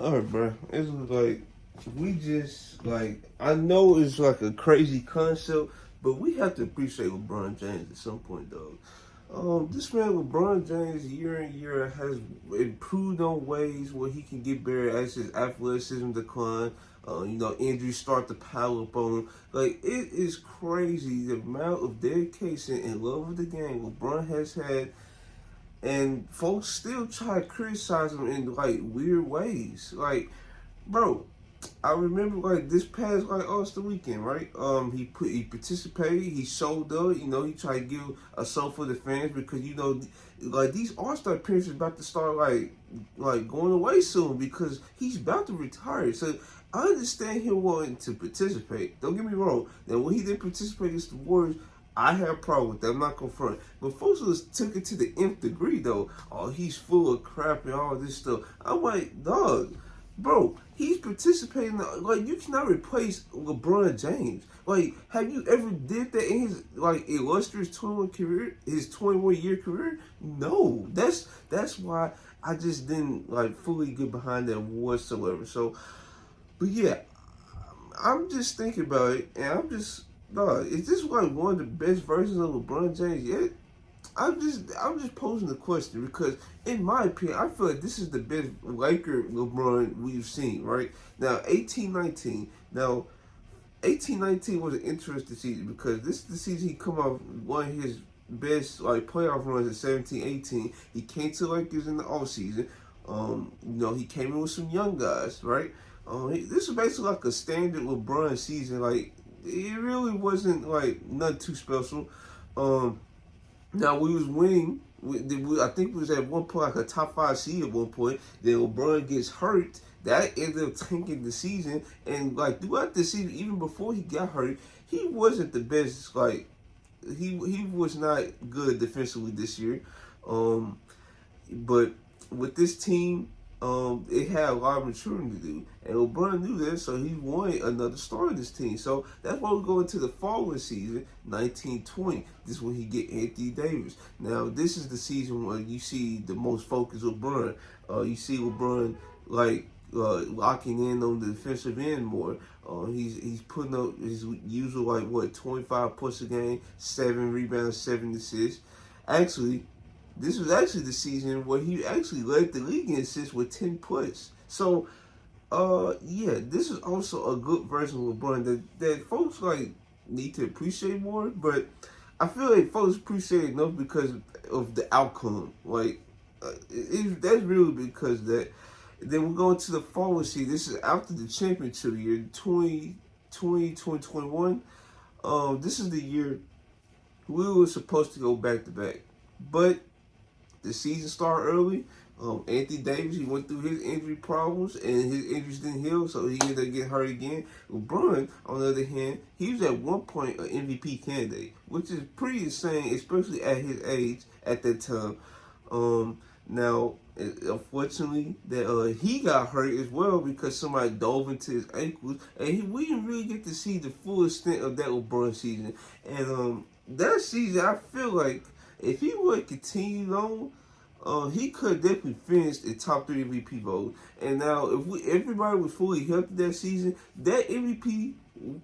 All right, bro. It's like we just like I know it's like a crazy concept, but we have to appreciate LeBron James at some point, though. This man LeBron James year in year out, has improved on ways where he can get better as his athleticism decline. Injuries start to pile up on him. Like it is crazy the amount of dedication and love of the game LeBron has had, and folks still try to criticize him in like weird ways. Like, bro, I remember like this past like All-Star weekend, right? He participated, he showed up, he tried to give a show for the fans because like these All-Star appearances about to start like going away soon because he's about to retire. So I understand him wanting to participate. Don't get me wrong. Now when he didn't participate against the Warriors, I had a problem with that. I'm not gonna front. But folks just took it to the nth degree though. Oh, he's full of crap and all this stuff. I'm like, dog. Bro, he's participating. Like, you cannot replace LeBron James. Like, have you ever did that in his like illustrious 21-year career? No, that's why I just didn't like fully get behind that whatsoever. So, but yeah, I'm just thinking about it, and dog, is this like one of the best versions of LeBron James yet? I'm just posing the question because, in my opinion, I feel like this is the best Laker LeBron we've seen. Right now, 18-19. Now, 18-19 was an interesting season because this is the season he come off one of his best like playoff runs in 17-18. He came to Lakers in the off season. He came in with some young guys, right? This was basically like a standard LeBron season. Like it really wasn't like nothing too special. Now we was winning. I think we was at one point like a top 5 seed at one point. Then LeBron gets hurt. That ended up tanking the season. And like throughout the season, even before he got hurt, he wasn't the best. Like he was not good defensively this year. But with this team, it had a lot of maturing to do. And LeBron knew that, so he wanted another star in this team. So that's why we go into the following season, 1920. This is when he get Anthony Davis. Now, this is the season where you see the most focus of LeBron. You see LeBron like locking in on the defensive end more. He's putting up his usual 25 points a game, 7 rebounds, 7 assists. Actually, this was actually the season where he actually led the league in assists with 10 points. So, this is also a good version of LeBron that folks like need to appreciate more. But I feel like folks appreciate it enough because of the outcome. Like, that's really because that. Then we go into the following season. This is after the championship year, 2021. This is the year we were supposed to go back to back, but the season started early. Anthony Davis, he went through his injury problems, and his injuries didn't heal, so he ended up getting hurt again. LeBron, on the other hand, he was at one point an MVP candidate, which is pretty insane, especially at his age at that time. Now, unfortunately, that he got hurt as well because somebody dove into his ankles, and we didn't really get to see the full extent of that LeBron season. And that season, I feel like if he would continue on, he could definitely finish the top 3 MVP vote. And now, if everybody was fully healthy that season, that MVP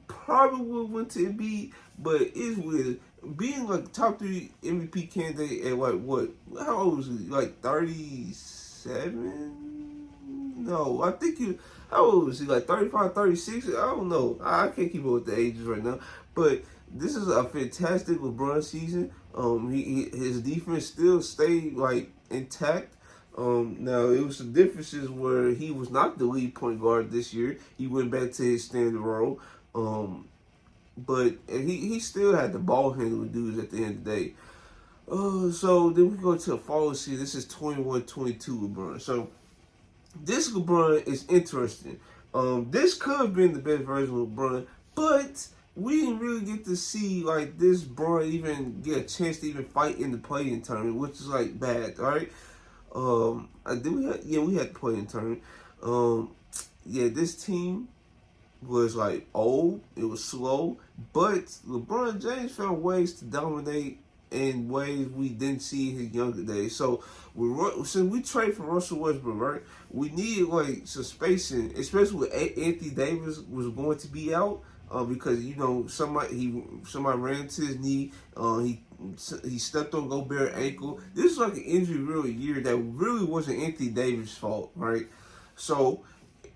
probably would went to Embiid. But it's weird being like top 3 MVP candidate at like what? How old was he? Like 37? No, I think he. How old was he? Like 35, 36? I don't know. I can't keep up with the ages right now. But this is a fantastic LeBron season. His defense still stayed like intact. Now it was some differences where he was not the lead point guard this year. He went back to his standard role. But he still had the ball handling dudes at the end of the day. So then we go to the following season. This is 21-22 LeBron. So this LeBron is interesting. This could have been the best version of LeBron, but we didn't really get to see like this Bron even get a chance to even fight in the play-in tournament, which is like bad, all right? We had the play-in tournament. This team was like old, it was slow, but LeBron James found ways to dominate in ways we didn't see in his younger days. So since we trade for Russell Westbrook, right, we needed like some spacing, especially with Anthony Davis was going to be out. Because somebody ran into his knee. He stepped on Gobert's ankle. This is like an injury real year that really wasn't Anthony Davis' fault, right? So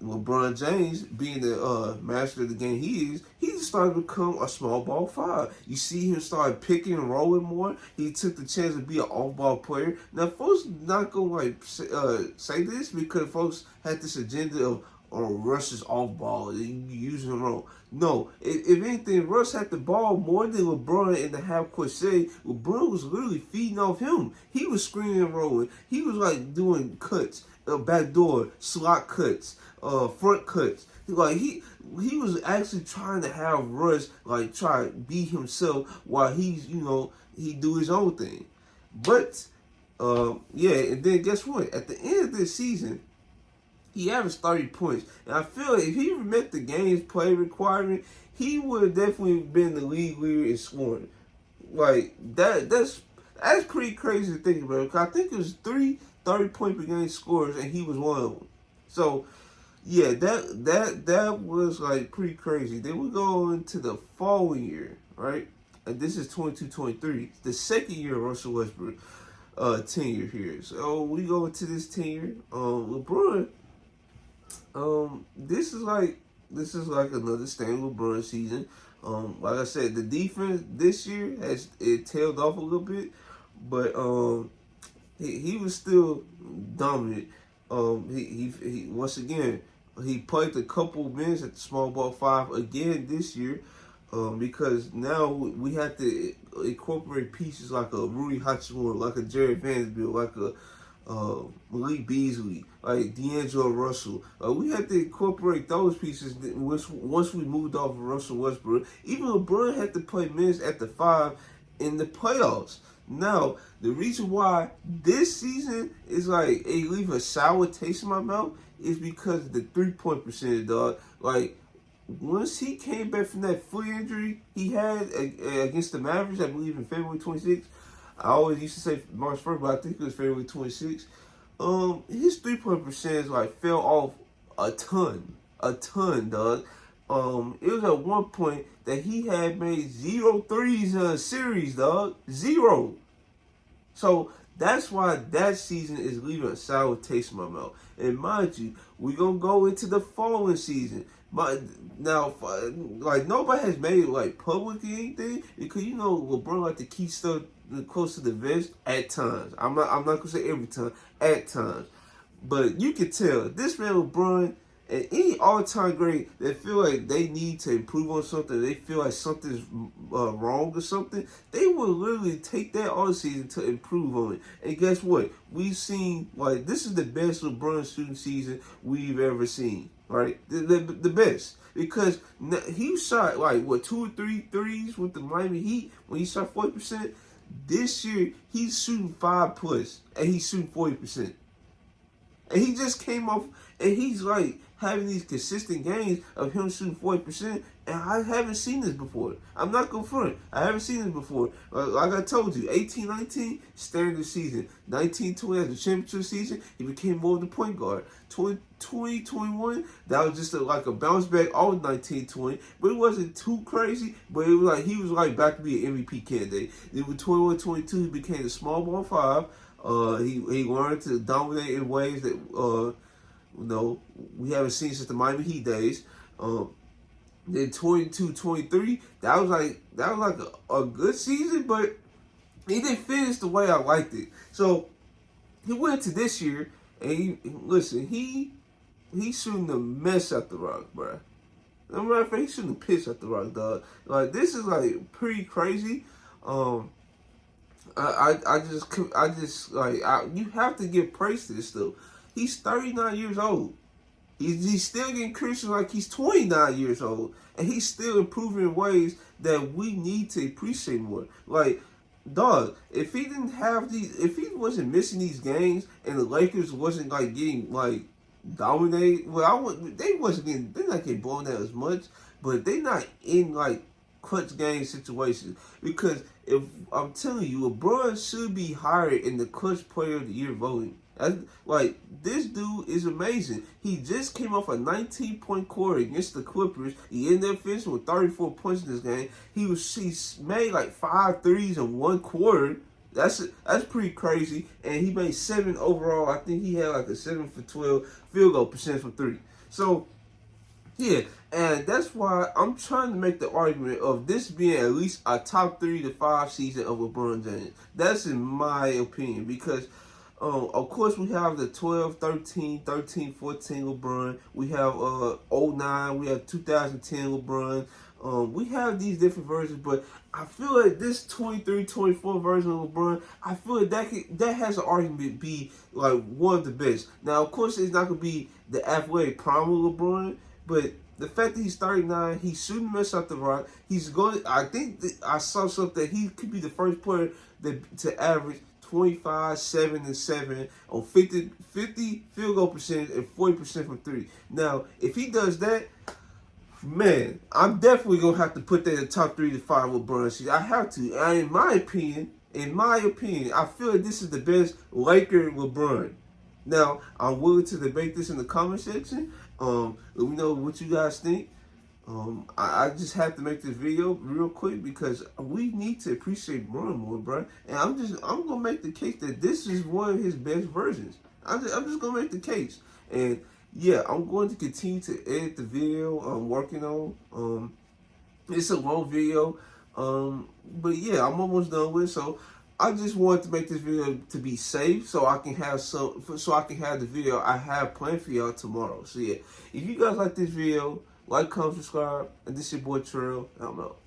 LeBron James, being the master of the game he just started to become a small ball five. You see him start picking and rolling more. He took the chance to be an off-ball player. Now, folks not gonna say this because folks had this agenda of Russ is off ball and using him wrong. No, if anything, Russ had the ball more than LeBron in the half court setting. LeBron was literally feeding off him. He was screaming and rolling. He was like doing cuts, backdoor slot cuts, front cuts. Like he was actually trying to have Russ like try to be himself while he do his own thing. But yeah, and then guess what? At the end of this season, he averaged 30 points. And I feel like if he met the game's play requirement, he would have definitely been the league leader in scoring. Like that's pretty crazy to think about. I think it was 3 30-point per game scores, and he was one of them. So yeah, that was like pretty crazy. Then we go into the following year, right? And this is 22-23, the second year of Russell Westbrook tenure here. So we go into this tenure. LeBron. This is like another standard LeBron season. Like I said, the defense this year it tailed off a little bit, but he was still dominant. He once again he played a couple minutes at the small ball five again this year, because now we have to incorporate pieces like a Rudy Hachimura, like a Jared Vanderbilt, like a Malik Beasley, like D'Angelo Russell. We had to incorporate those pieces once we moved off of Russell Westbrook. Even LeBron had to play minutes at the five in the playoffs. Now, the reason why this season is like it leave a sour taste in my mouth is because of the 3-point percentage, dog. Like, once he came back from that foot injury he had against the Mavericks, I believe in February 26th, I always used to say March 1st, but I think it was February 26th. His 3-point percentage like fell off a ton, dog. It was at one point that he had made 0 threes in a series, dog. 0. So that's why that season is leaving a sour taste in my mouth. And mind you, we're gonna go into the following season. Now, like nobody has made it like public or anything because LeBron like to keep stuff close to the vest at times. I'm not gonna say every time, at times, but you can tell this man LeBron and any all-time great that feel like they need to improve on something, they feel like something's wrong or something, they will literally take that all season to improve on it. And guess what? We've seen like this is the best LeBron shooting season we've ever seen. Right, the best, because he shot like 2 or 3 threes with the Miami Heat when he shot 40%. This year he's shooting 5+, and he's shooting 40%. And he just came off, and he's like having these consistent games of him shooting 40%. And I haven't seen this before. I'm not going front. I haven't seen this before. Like I told you, 18-19, standard season. 19-20 as the championship season, he became more of the point guard. 20-21, that was just like a bounce back all 19-20. But it wasn't too crazy. But it was like he was like back to be an MVP candidate. Then with 21-22, he became the small ball five. He learned to dominate in ways that we haven't seen since the Miami Heat days. Then 22-23, that was like a good season, but he didn't finish the way I liked it. So he went to this year, and he's shooting the mess at the Rock, bro. I'm right, he's shooting the piss at the Rock, dog. Like this is like pretty crazy. You have to give praise to this though. He's 39 years old. He's still getting Christian like he's 29 years old. And he's still improving in ways that we need to appreciate more. Like, dog, if he wasn't missing these games and the Lakers wasn't like getting like dominated, they're not getting blown out as much, but they're not in like clutch game situations. Because if I'm telling you, LeBron should be higher in the clutch player of the year voting. Like, this dude is amazing. He just came off a 19-point quarter against the Clippers. He ended up finishing with 34 points in this game. He made like 5 threes in one quarter. That's pretty crazy. And he made 7 overall. I think he had like a 7 for 12 field goal percentage from 3. So, yeah, and that's why I'm trying to make the argument of this being at least a top 3 to 5 season of LeBron James. That's in my opinion, because of course, we have the 12, 13, 13, 14 LeBron. We have 09. We have 2010 LeBron. We have these different versions, but I feel like this 23, 24 version of LeBron, I feel like that has an argument to be like one of the best. Now, of course, it's not going to be the athletic prime of LeBron, but the fact that he's 39, he shouldn't mess up the rock. He's going. I think I saw something that he could be the first player to average 25, 7, and 7 on 50 field goal percentage and 40% from 3. Now, if he does that, man, I'm definitely gonna have to put that in the top 3 to 5 LeBron. I have to. And in my opinion, I feel like this is the best Laker LeBron. Now, I'm willing to debate this in the comment section. Let me know what you guys think. I just have to make this video real quick because we need to appreciate Bron more, bro. And I'm gonna make the case that this is one of his best versions. I'm just gonna make the case. And yeah, I'm going to continue to edit the video I'm working on. It's a long video. But yeah, I'm almost done with it. So I just wanted to make this video to be safe, so I can have the video I have planned for y'all tomorrow. So yeah, if you guys like this video, like, comment, subscribe, and this is your boy Trill, and I'm out.